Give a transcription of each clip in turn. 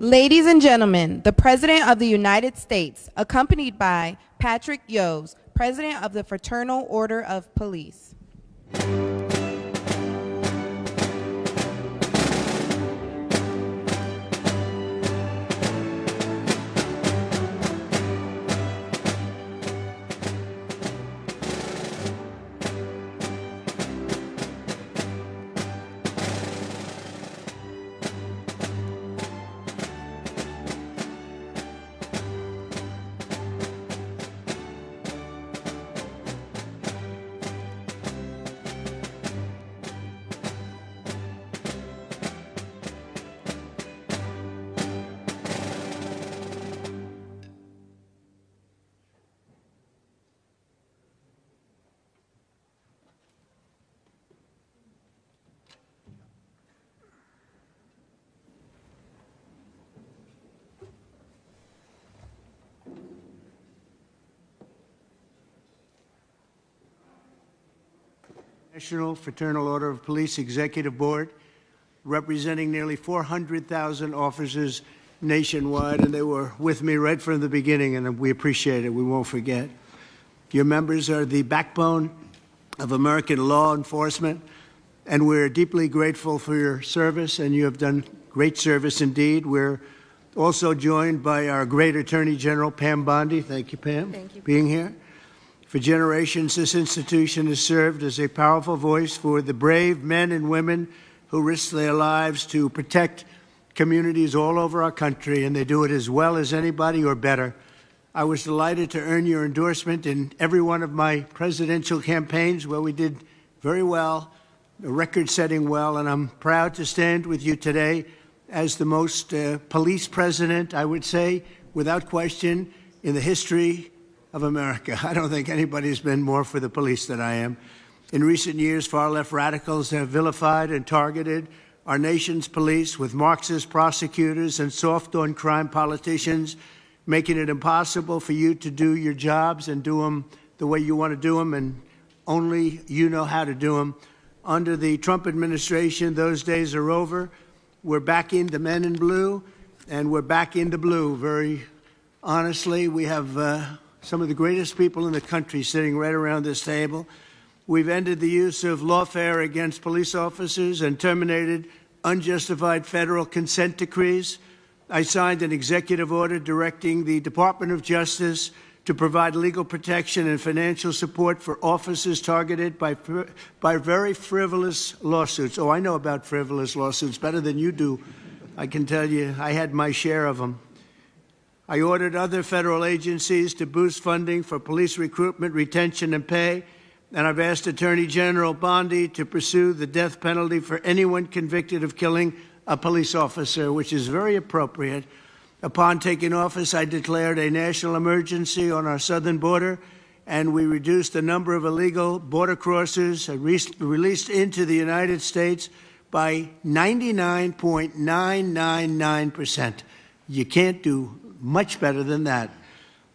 Ladies and gentlemen, the President of the United States, accompanied by Patrick Yos, President of the Fraternal Order of Police. National Fraternal Order of Police Executive Board, representing nearly 400,000 officers nationwide, and they were with me right from the beginning, and we appreciate it. We won't forget. Your members are the backbone of American law enforcement, and we're deeply grateful for your service, and you have done great service indeed. We're also joined by our great Attorney General, Pam Bondi. Thank you, Pam, for being here. For generations, this institution has served as a powerful voice for the brave men and women who risk their lives to protect communities all over our country, and they do it as well as anybody or better. I was delighted to earn your endorsement in every one of my presidential campaigns where we did very well, record-setting well, and I'm proud to stand with you today as the most police president, I would say, without question, in the history of America. I don't think anybody's been more for the police than I am. In recent years, far-left radicals have vilified and targeted our nation's police with Marxist prosecutors and soft-on-crime politicians, making it impossible for you to do your jobs and do them the way you want to do them, and only you know how to do them. Under the Trump administration, those days are over. We're back in the men in blue, and we're back in the blue. Very honestly, we have some of the greatest people in the country sitting right around this table. We've ended the use of lawfare against police officers and terminated unjustified federal consent decrees. I signed an executive order directing the Department of Justice to provide legal protection and financial support for officers targeted by very frivolous lawsuits. Oh, I know about frivolous lawsuits better than you do. I can tell you, I had my share of them. I ordered other federal agencies to boost funding for police recruitment, retention, and pay, and I've asked Attorney General Bondi to pursue the death penalty for anyone convicted of killing a police officer, which is very appropriate. Upon taking office, I declared a national emergency on our southern border, and we reduced the number of illegal border crossers released into the United States by 99.999%. You can't do much better than that.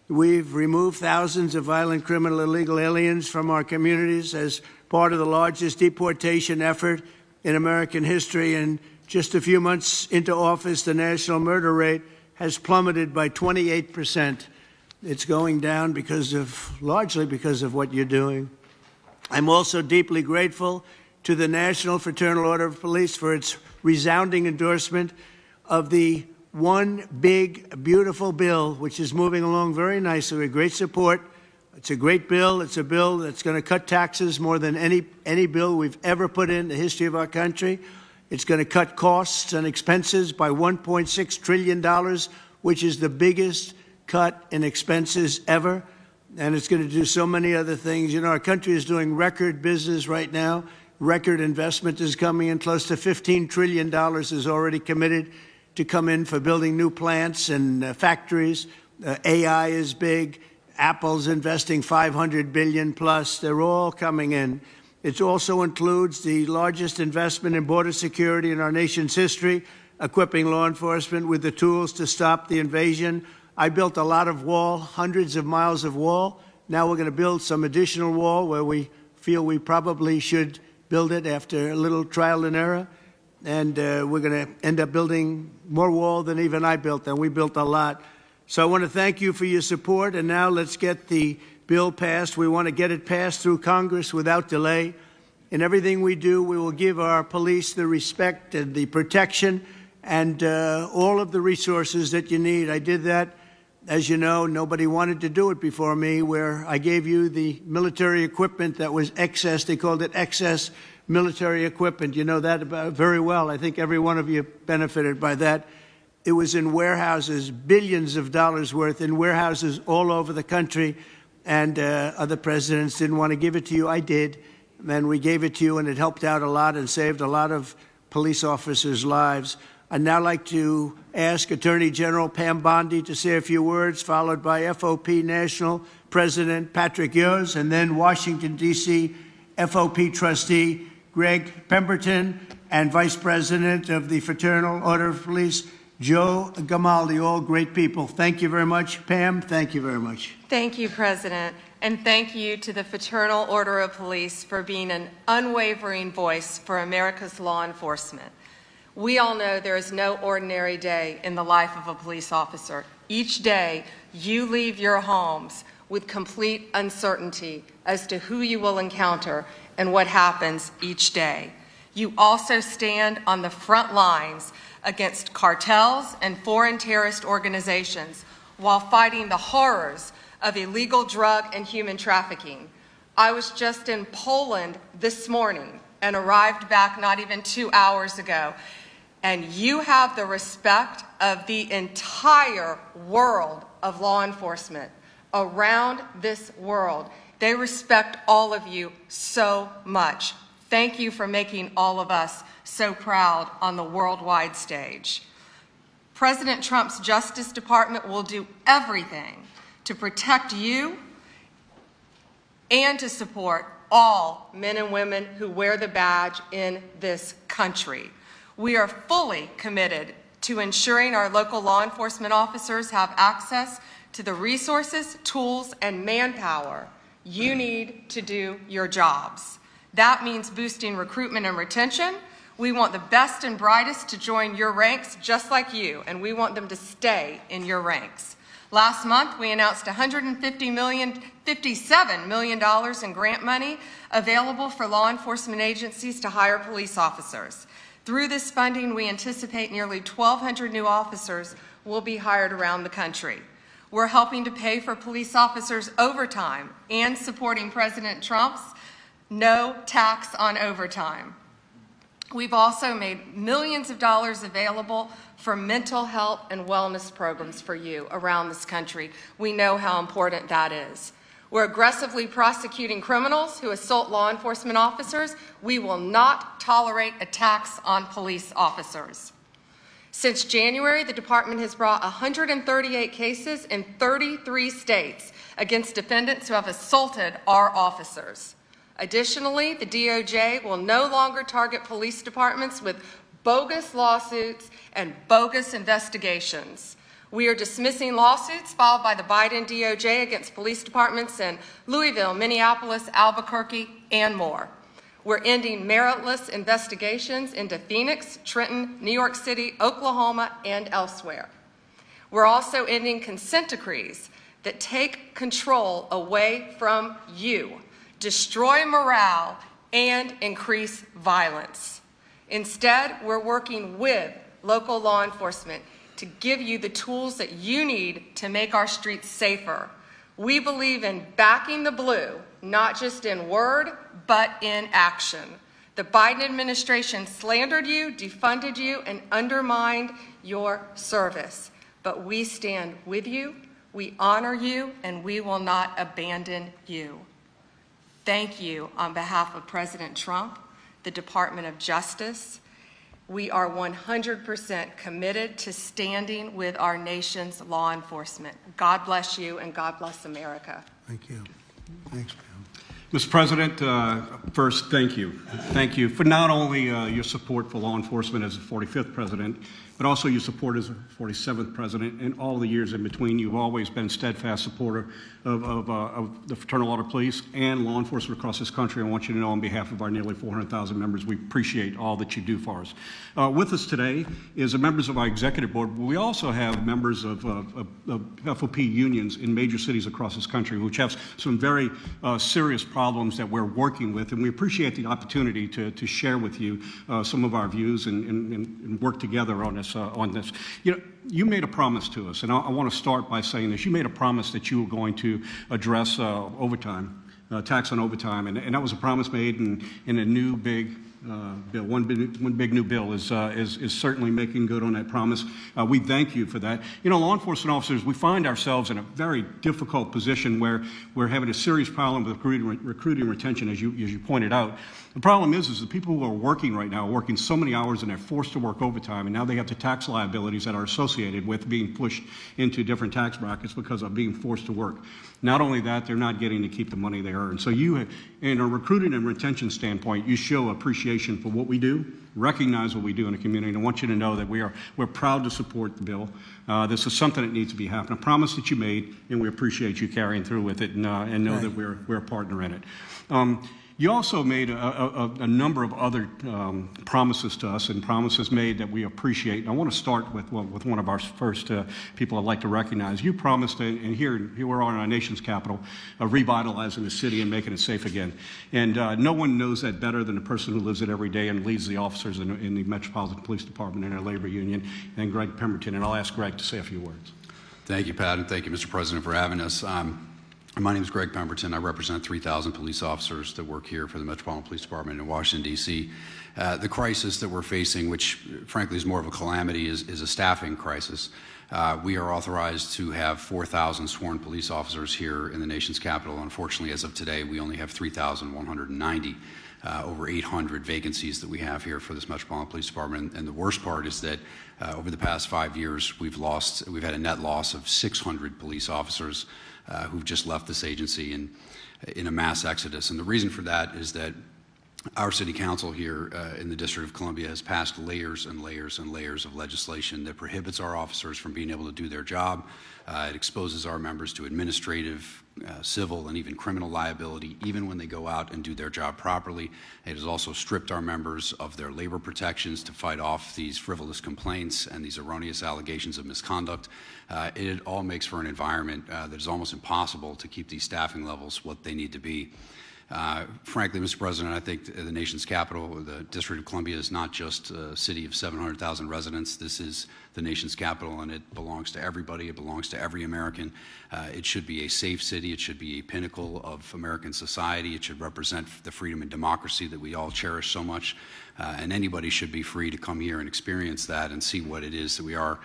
We've removed thousands of violent criminal illegal aliens from our communities as part of the largest deportation effort in American history. And just a few months into office, the national murder rate has plummeted by 28%. It's going down largely because of what you're doing. I'm also deeply grateful to the National Fraternal Order of Police for its resounding endorsement of the one big, beautiful bill, which is moving along very nicely with great support. It's a great bill. It's a bill that's going to cut taxes more than any bill we've ever put in the history of our country. It's going to cut costs and expenses by $1.6 trillion, which is the biggest cut in expenses ever. And it's going to do so many other things. You know, our country is doing record business right now. Record investment is coming in. Close to $15 trillion is already committed to come in for building new plants and factories. AI is big. Apple's investing $500 billion plus. They're all coming in. It also includes the largest investment in border security in our nation's history, equipping law enforcement with the tools to stop the invasion. I built a lot of wall, hundreds of miles of wall. Now we're going to build some additional wall where we feel we probably should build it after a little trial and error. and we're going to end up building more wall than even I built, and we built a lot. So I want to thank you for your support, and now let's get the bill passed. We want to get it passed through Congress without delay. In everything we do, we will give our police the respect and the protection and all of the resources that you need. I did that, as you know. Nobody wanted to do it before me, where I gave you the military equipment that was excess. They called it excess military equipment. You know that very well. I think every one of you benefited by that. It was in warehouses, billions of dollars worth in warehouses all over the country, and other presidents didn't want to give it to you. I did, and we gave it to you, and it helped out a lot and saved a lot of police officers' lives. I'd now like to ask Attorney General Pam Bondi to say a few words, followed by FOP National President Patrick Yoes, and then Washington, D.C. FOP Trustee Greg Pemberton, and Vice President of the Fraternal Order of Police, Joe Gamaldi, all great people. Thank you very much. Pam, thank you very much. Thank you, President, and thank you to the Fraternal Order of Police for being an unwavering voice for America's law enforcement. We all know there is no ordinary day in the life of a police officer. Each day, you leave your homes with complete uncertainty as to who you will encounter and what happens each day. You also stand on the front lines against cartels and foreign terrorist organizations while fighting the horrors of illegal drug and human trafficking. I was just in Poland this morning and arrived back not even 2 hours ago. And you have the respect of the entire world of law enforcement around this world. They respect all of you so much. Thank you for making all of us so proud on the worldwide stage. President Trump's Justice Department will do everything to protect you and to support all men and women who wear the badge in this country. We are fully committed to ensuring our local law enforcement officers have access to the resources, tools, and manpower you need to do your jobs. That means boosting recruitment and retention. We want the best and brightest to join your ranks just like you, and we want them to stay in your ranks. Last month, we announced $57 million in grant money available for law enforcement agencies to hire police officers. Through this funding, we anticipate nearly 1,200 new officers will be hired around the country. We're helping to pay for police officers' overtime and supporting President Trump's no tax on overtime. We've also made millions of dollars available for mental health and wellness programs for you around this country. We know how important that is. We're aggressively prosecuting criminals who assault law enforcement officers. We will not tolerate attacks on police officers. Since January, the department has brought 138 cases in 33 states against defendants who have assaulted our officers. Additionally, the DOJ will no longer target police departments with bogus lawsuits and bogus investigations. We are dismissing lawsuits filed by the Biden DOJ against police departments in Louisville, Minneapolis, Albuquerque, and more. We're ending meritless investigations into Phoenix, Trenton, New York City, Oklahoma, and elsewhere. We're also ending consent decrees that take control away from you, destroy morale, and increase violence. Instead, we're working with local law enforcement to give you the tools that you need to make our streets safer. We believe in backing the blue, not just in word, but in action. The Biden administration slandered you, defunded you, and undermined your service. But we stand with you, we honor you, and we will not abandon you. Thank you on behalf of President Trump, the Department of Justice. We are 100% committed to standing with our nation's law enforcement. God bless you, and God bless America. Thank you. Thanks, Pam. Mr. President, first, thank you. Thank you for not only your support for law enforcement as the 45th president, but also your support as the 47th president and all the years in between. You've always been a steadfast supporter of the Fraternal Order of Police and law enforcement across this country. I want you to know on behalf of our nearly 400,000 members, we appreciate all that you do for us. With us today is members of our executive board. We also have members of FOP unions in major cities across this country, which have some very serious problems that we're working with, and we appreciate the opportunity to share with you some of our views and work together on this. You know, you made a promise to us, and I want to start by saying this. You made a promise that you were going to address overtime, tax on overtime, and that was a promise made in a new big bill. One big new bill is certainly making good on that promise. We thank you for that. You know, law enforcement officers, we find ourselves in a very difficult position where we're having a serious problem with recruiting retention, as you pointed out. The problem is the people who are working right now are working so many hours and they're forced to work overtime, and now they have the tax liabilities that are associated with being pushed into different tax brackets because of being forced to work. Not only that, they're not getting to keep the money they earn. So you, in a recruiting and retention standpoint, you show appreciation for what we do, recognize what we do in the community, and I want you to know that we're proud to support the bill. This is something that needs to be happening. A promise that you made, and we appreciate you carrying through with it, and know that we're a partner in it. You also made a number of other promises to us, and promises made that we appreciate. And I want to start with one of our first people I'd like to recognize. You promised, and here we're on our nation's capital, revitalizing the city and making it safe again. And no one knows that better than the person who lives it every day and leads the officers in the Metropolitan Police Department and our labor union, and Greg Pemberton. And I'll ask Greg to say a few words. Thank you, Pat, and thank you, Mr. President, for having us. My name is Greg Pemberton. I represent 3,000 police officers that work here for the Metropolitan Police Department in Washington, D.C. The crisis that we're facing, which frankly is more of a calamity, is a staffing crisis. We are authorized to have 4,000 sworn police officers here in the nation's capital. Unfortunately, as of today, we only have 3,190. Over 800 vacancies that we have here for this Metropolitan Police Department. And the worst part is that over the past 5 years, we've had a net loss of 600 police officers who've just left this agency in a mass exodus. And the reason for that is that our city council here in the District of Columbia has passed layers and layers and layers of legislation that prohibits our officers from being able to do their job. It exposes our members to administrative, civil, and even criminal liability, even when they go out and do their job properly. It has also stripped our members of their labor protections to fight off these frivolous complaints and these erroneous allegations of misconduct. It all makes for an environment that is almost impossible to keep these staffing levels what they need to be. Frankly, Mr. President, I think the nation's capital, the District of Columbia, is not just a city of 700,000 residents. This is the nation's capital, and it belongs to everybody. It belongs to every American. It should be a safe city. It should be a pinnacle of American society. It should represent the freedom and democracy that we all cherish so much. And anybody should be free to come here and experience that and see what it is that we are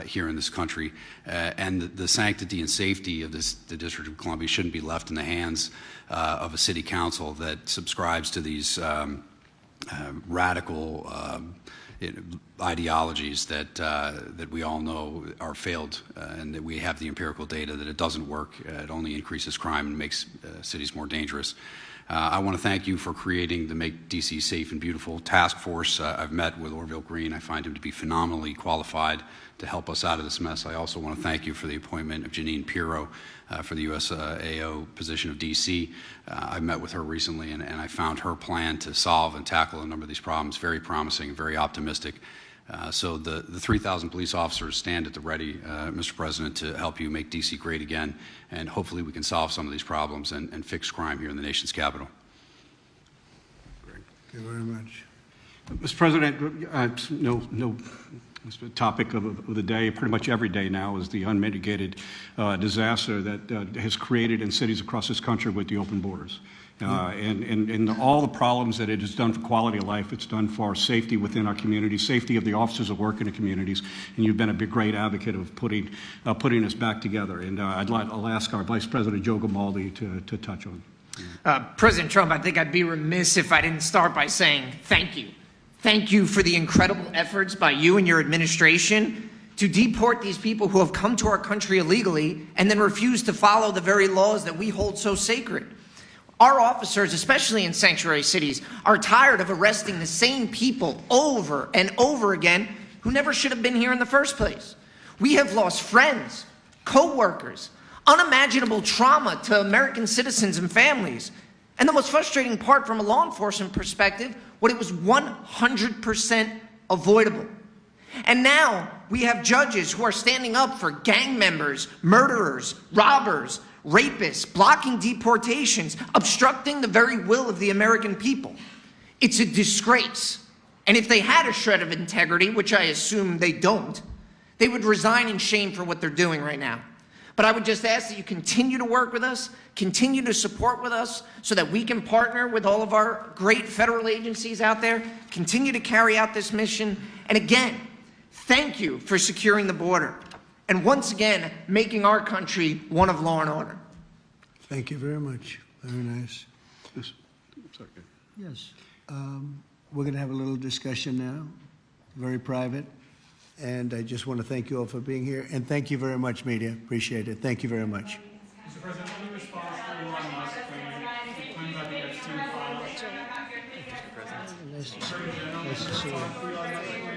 here in this country. And the sanctity and safety of the District of Columbia shouldn't be left in the hands of a city council that subscribes to these radical ideologies that we all know are failed, and that we have the empirical data that it doesn't work. It only increases crime and makes cities more dangerous. I want to thank you for creating the Make D.C. Safe and Beautiful task force. I've met with Orville Green. I find him to be phenomenally qualified to help us out of this mess. I also want to thank you for the appointment of Janine Pirro for the USAO position of D.C. I met with her recently, and I found her plan to solve and tackle a number of these problems very promising, very optimistic. So the 3,000 police officers stand at the ready, Mr. President, to help you make D.C. great again, and hopefully we can solve some of these problems and fix crime here in the nation's capital. Thank you very much. Mr. President, no topic of the day, pretty much every day now, is the unmitigated disaster that has created in cities across this country with the open borders. And all the problems that it has done for quality of life, it's done for safety within our communities, safety of the officers that work in the communities, and you've been a great advocate of putting us back together. And I'll ask our Vice President Joe Grimaldi to touch on it. President Trump, I think I'd be remiss if I didn't start by saying thank you. Thank you for the incredible efforts by you and your administration to deport these people who have come to our country illegally and then refuse to follow the very laws that we hold so sacred. Our officers, especially in sanctuary cities, are tired of arresting the same people over and over again who never should have been here in the first place. We have lost friends, co-workers, unimaginable trauma to American citizens and families. And the most frustrating part from a law enforcement perspective, what it was 100% avoidable. And now we have judges who are standing up for gang members, murderers, robbers, rapists, blocking deportations, obstructing the very will of the American people. It's a disgrace. And if they had a shred of integrity, which I assume they don't, they would resign in shame for what they're doing right now. But I would just ask that you continue to work with us, continue to support with us so that we can partner with all of our great federal agencies out there, continue to carry out this mission. And again, thank you for securing the border. And once again, making our country one of law and order. Thank you very much. Very nice. Yes. Sorry. Yes. We're going to have a little discussion now, very private. And I just want to thank you all for being here. And thank you very much, media. Appreciate it. Thank you very much. Mr. President, any response to Elon Musk claiming about the Epstein files? Nice to see you. Nice to see you.